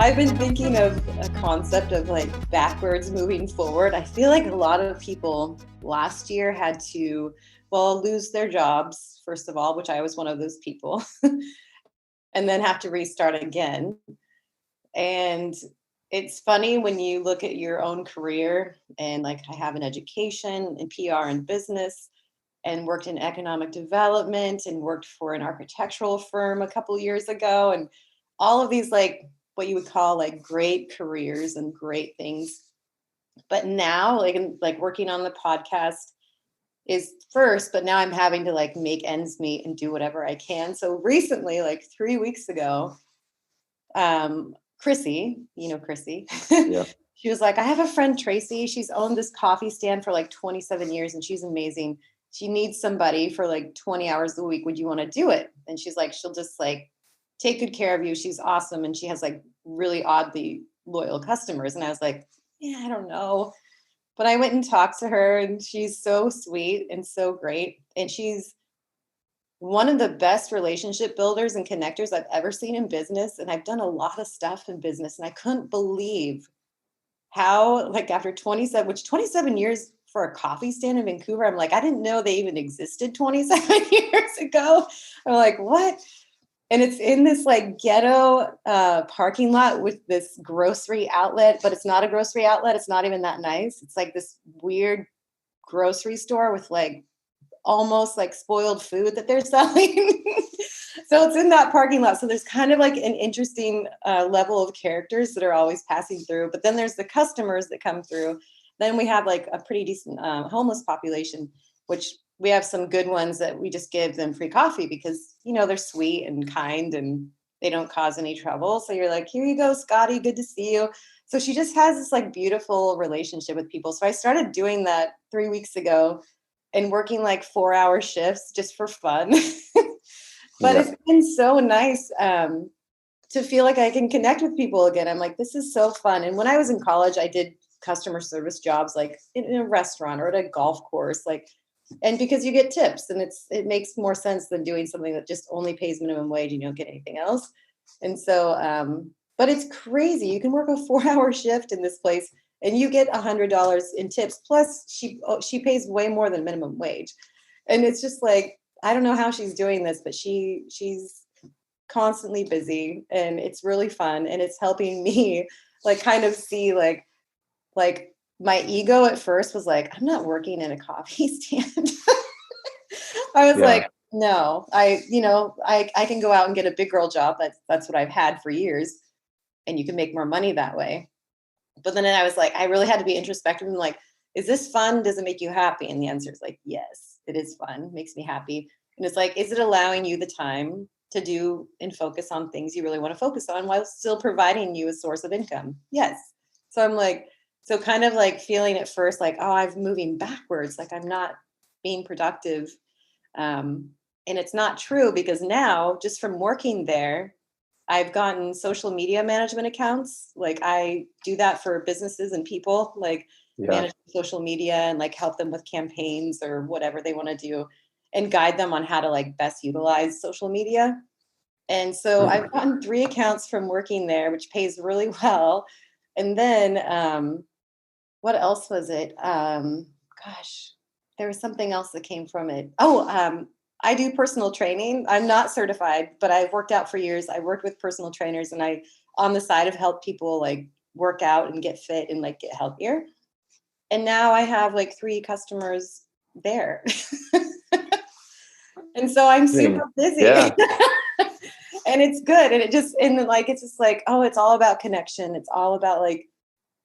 I've been thinking of a concept of like backwards moving forward. I feel like a lot of people last year had to, well, lose their jobs, first of all, which I was one of those people, and then have to restart again. And it's funny when you look at your own career and like I have an education in PR and business and worked in economic development and worked for an architectural firm a couple years ago and all of these like what you would call like great careers and great things. But now like working on the podcast is first, but now I'm having to like make ends meet and do whatever I can. So recently, like 3 weeks ago, Chrissy, you know, Chrissy, Yeah. she was like, I have a friend, Tracy. She's owned this coffee stand for like 27 years and she's amazing. She needs somebody for like 20 hours a week. Would you want to do it? And she's like, she'll just like take good care of you. She's awesome. And she has like really oddly loyal customers. And I was like, yeah, I don't know. But I went and talked to her and she's so sweet and so great. And she's one of the best relationship builders and connectors I've ever seen in business. And I've done a lot of stuff in business. And I couldn't believe how, like, after 27 years for a coffee stand in Vancouver, I'm like, I didn't know they even existed 27 years ago. I'm like, what? And it's in this like ghetto parking lot with this grocery outlet, but it's not a grocery outlet. It's not even that nice. It's like this weird grocery store with like almost like spoiled food that they're selling. So it's in that parking lot. So there's kind of like an interesting level of characters that are always passing through. But then there's the customers that come through. Then we have like a pretty decent homeless population, which we have some good ones that we just give them free coffee because, you know, they're sweet and kind and they don't cause any trouble. So you're like, here you go, Scotty, good to see you. So she just has this like beautiful relationship with people. So I started doing that 3 weeks ago and working like 4-hour shifts just for fun. But Yeah. it's been so nice to feel like I can connect with people again. I'm like, this is so fun. And when I was in college, I did customer service jobs like in a restaurant or at a golf course, like, and because you get tips and it makes more sense than doing something that just only pays minimum wage and you don't get anything else. And so, but it's crazy. You can work a 4-hour shift in this place and you get $100 in tips. Plus she pays way more than minimum wage. And it's just like, I don't know how she's doing this, but she's constantly busy and it's really fun. And it's helping me like kind of see like my ego at first was like, I'm not working in a coffee stand. I was Yeah. like, no, I can go out and get a big girl job. That's what I've had for years. And you can make more money that way. But then I was like, I really had to be introspective and like, is this fun? Does it make you happy? And the answer is like, yes, it is fun. Makes me happy. And it's like, is it allowing you the time to do and focus on things you really want to focus on while still providing you a source of income? Yes. So I'm like, so kind of like feeling at first like, oh, I'm moving backwards. Like I'm not being productive. And it's not true because now just from working there, I've gotten social media management accounts. Like I do that for businesses and people, like Yeah. manage social media and like help them with campaigns or whatever they want to do and guide them on how to like best utilize social media. And so I've gotten 3 accounts from working there, which pays really well. And then what else was it? Gosh, there was something else that came from it. I do personal training. I'm not certified, but I've worked out for years. I worked with personal trainers and I, on the side, have helped people like work out and get fit and like get healthier. And now I have like 3 customers there. And so I'm super busy. Yeah. And it's good. And it's just like, oh, it's all about connection. It's all about like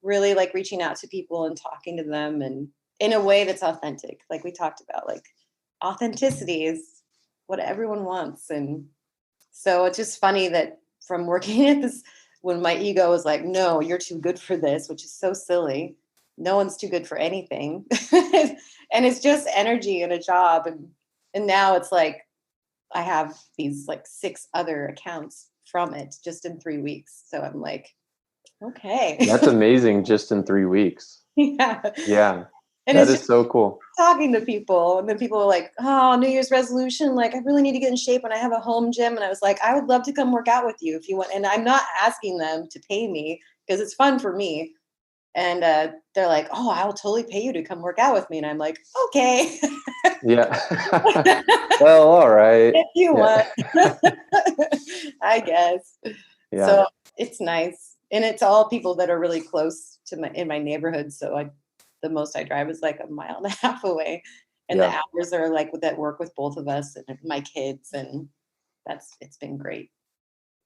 really like reaching out to people and talking to them and in a way that's authentic. Like we talked about, like authenticity is what everyone wants. And so it's just funny that from working at this, when my ego was like, no, you're too good for this, which is so silly. No one's too good for anything. And it's just energy and a job. And now it's like, I have these like 6 other accounts from it just in 3 weeks. So I'm like, okay. That's amazing. Just in 3 weeks. Yeah. Yeah. And That it's is just so cool. talking to people, and then people are like, oh, New Year's resolution, like I really need to get in shape and I have a home gym. And I was like, I would love to come work out with you if you want. And I'm not asking them to pay me because it's fun for me. And they're like, oh, I'll totally pay you to come work out with me. And I'm like, okay. Yeah. Well, all right. If you Yeah. want. I guess. Yeah. So it's nice. And it's all people that are really close to in my neighborhood. So the most I drive is like a mile and a half away. And the Yeah. hours are like that work with both of us and my kids. And it's been great.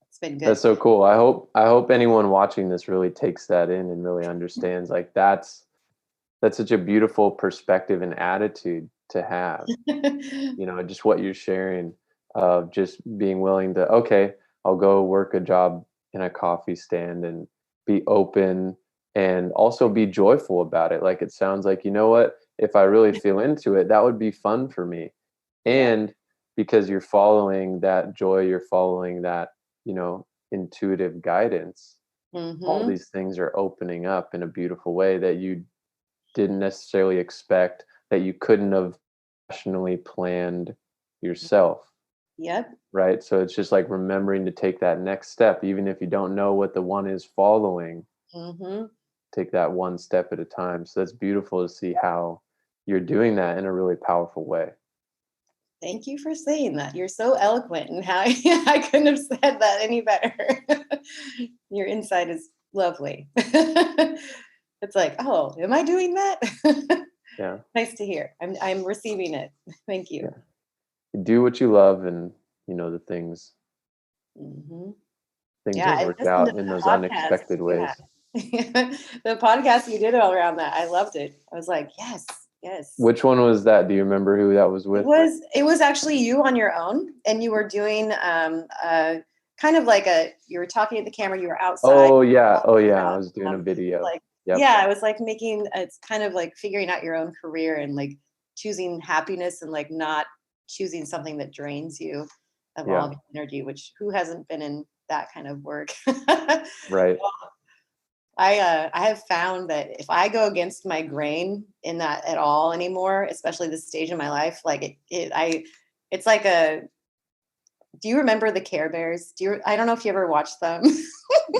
It's been good. That's so cool. I hope anyone watching this really takes that in and really understands like that's such a beautiful perspective and attitude to have. Just what you're sharing of just being willing to, okay, I'll go work a job in a coffee stand and be open and also be joyful about it. Like it sounds like, you know what, if I really feel into it, that would be fun for me. Yeah. And because you're following that joy, you're following that, intuitive guidance, all Mm-hmm. these things are opening up in a beautiful way that you didn't necessarily expect, that you couldn't have rationally planned yourself, Yep. right? So it's just like remembering to take that next step, even if you don't know what the one is following, Mm-hmm. take that one step at a time. So that's beautiful to see how you're doing that in a really powerful way. Thank you for saying that. You're so eloquent, and how I couldn't have said that any better. Your insight is lovely. It's like, oh, am I doing that? Yeah. Nice to hear. I'm receiving it. Thank you. Yeah. Do what you love and the Hmm. things Yeah, will I work listened to out in the those podcast unexpected you ways. had. The podcast you did all around that. I loved it. I was like, yes, yes. Which one was that? Do you remember who that was with? It was actually you on your own, and you were doing kind of like you were talking at the camera, you were outside. Oh yeah. Oh You yeah. I know, was doing a video. like Yep. yeah, it was like it's kind of like figuring out your own career and like choosing happiness and like not choosing something that drains you of all Yeah. of your energy, which who hasn't been in that kind of work? Right. I have found that if I go against my grain in that at all anymore, especially this stage in my life, like it's like do you remember the Care Bears? I don't know if you ever watched them.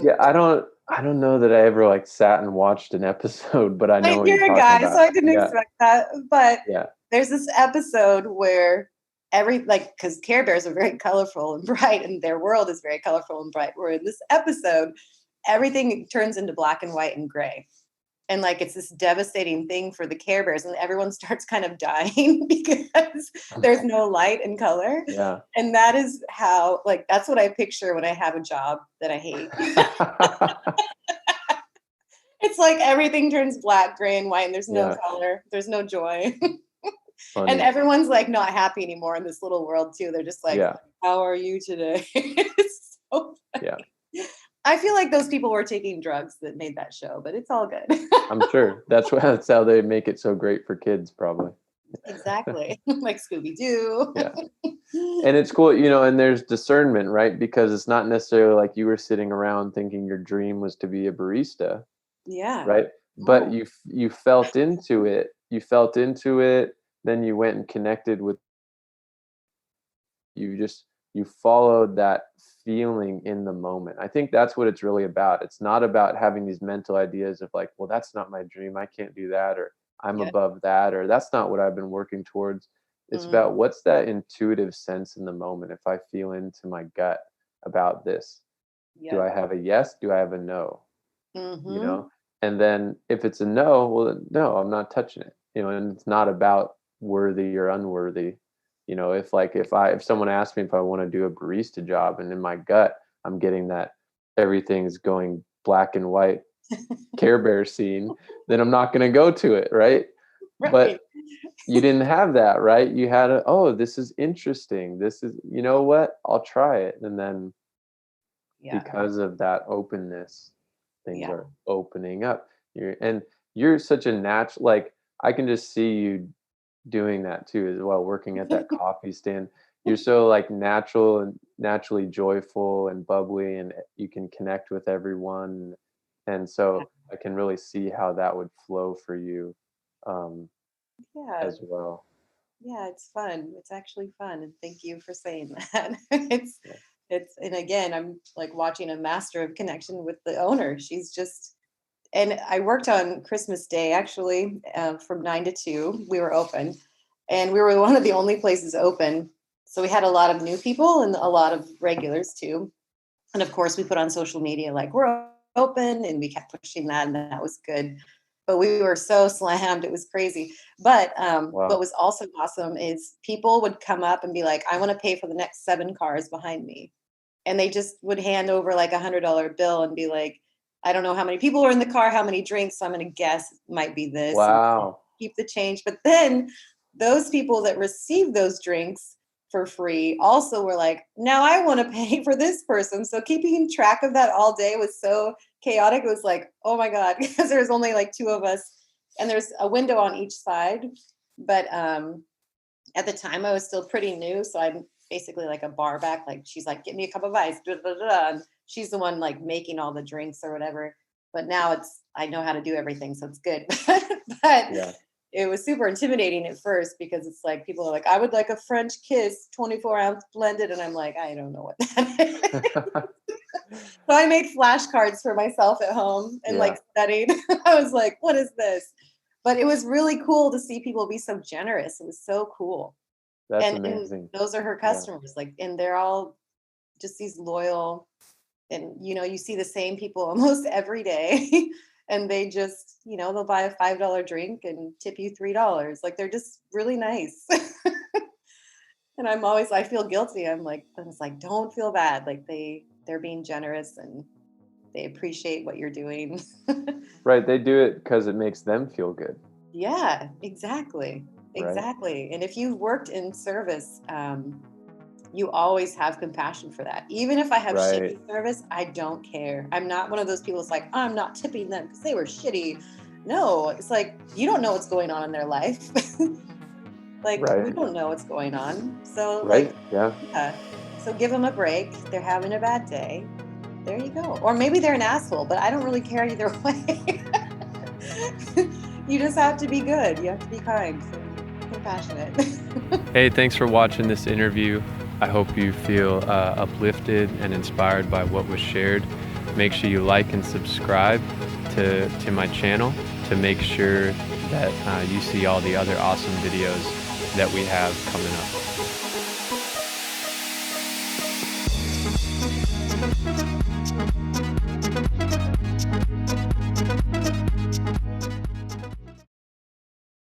Yeah, I don't know that I ever like sat and watched an episode, but I know Like, what you're you're a talking guy, so about. I didn't Yeah. expect that. But Yeah. there's this episode where because Care Bears are very colorful and bright, and their world is very colorful and bright. Where in this episode, everything turns into black and white and gray. And like it's this devastating thing for the Care Bears, and everyone starts kind of dying because there's no light and color. Yeah. And that is how, like, that's what I picture when I have a job that I hate. It's like everything turns black, gray, and white, and there's no Yeah. color, there's no joy. And Funny. everyone's like not happy anymore in this little world too. They're just like, Yeah. how are you today? It's so Yeah. funny. I feel like those people were taking drugs that made that show, but it's all good. I'm sure that's how they make it so great for kids, probably. Exactly. Like Scooby Doo. Yeah. And it's cool, and there's discernment, right? Because it's not necessarily like you were sitting around thinking your dream was to be a barista, Yeah. right? But Oh, you felt into it. You felt into it, then you went and connected with you followed that feeling in the moment. I think that's what it's really about. It's not about having these mental ideas of like, well, that's not my dream, I can't do that, or I'm yeah. above that, or that's not what I've been working towards. It's Mm, about what's that intuitive sense in the moment. If I feel into my gut about this, do I yep. have a yes, do I have a no? you Mm-hmm. know and then if it's a no, well then, no, I'm not touching it. And it's not about worthy or unworthy. If someone asks me if I want to do a barista job, and in my gut I'm getting that everything's going black and white Care Bear scene, then I'm not going to go to it, right? Right. But you didn't have that, right? You had oh, this is interesting, this is, you know what, I'll try it. And then Yeah. because of that openness, things Yeah. are opening up. You're such a natural, like I can just see you doing that too as well, working at that coffee stand. You're so like natural and naturally joyful and bubbly, and you can connect with everyone. And so I can really see how that would flow for you. um, Yeah. as well. Yeah, it's fun. It's actually fun, and thank you for saying that. It's Yeah. and again, I'm like watching a master of connection with the owner. She's just and I worked on Christmas Day actually, from 9 to 2. We were open, and we were one of the only places open. So we had a lot of new people and a lot of regulars too. And of course, we put on social media like we're open, and we kept pushing that, and that was good. But we were so slammed, it was crazy. But what Wow. was also awesome is people would come up and be like, "I want to pay for the next 7 cars behind me," and they just would hand over like $100 bill and be like, "I don't know how many people are in the car, how many drinks, so I'm going to guess it might be this," and Wow. keep the change. But then those people that received those drinks for free also were like, now I want to pay for this person. So keeping track of that all day was so chaotic. It was like, oh my God, because there's only like 2 of us and there's a window on each side. But at the time I was still pretty new. So I'm basically like a bar back. Like she's like, get me a cup of ice. Da, da, da, da. And she's the one like making all the drinks or whatever. But now I know how to do everything. So it's good. But Yeah. it was super intimidating at first because it's like people are like, I would like a French kiss 24-ounce blended. And I'm like, I don't know what that is. So I made flashcards for myself at home and Yeah. like studied. I was like, what is this? But it was really cool to see people be so generous. It was so cool. That's And amazing. those are her Yeah. customers. Like, and they're all just these loyal, and you see the same people almost every day. And they just, they'll buy a $5 drink and tip you $3. Like they're just really nice. And I feel guilty. I'm just like, don't feel bad. Like they're being generous and they appreciate what you're doing. Right. They do it because it makes them feel good. Yeah, exactly. Right. Exactly. And if you've worked in service, you always have compassion for that. Even if I have Right. shitty service, I don't care. I'm not one of those people that's like, I'm not tipping them because they were shitty. No, it's like, you don't know what's going on in their life. Like, we Right. don't know what's going on. So, like, Right. Yeah. yeah. So give them a break. They're having a bad day. There you go. Or maybe they're an asshole, but I don't really care either way. You just have to be good. You have to be kind. So compassionate. Hey, thanks for watching this interview. I hope you feel uplifted and inspired by what was shared. Make sure you like and subscribe to my channel to make sure that you see all the other awesome videos that we have coming up.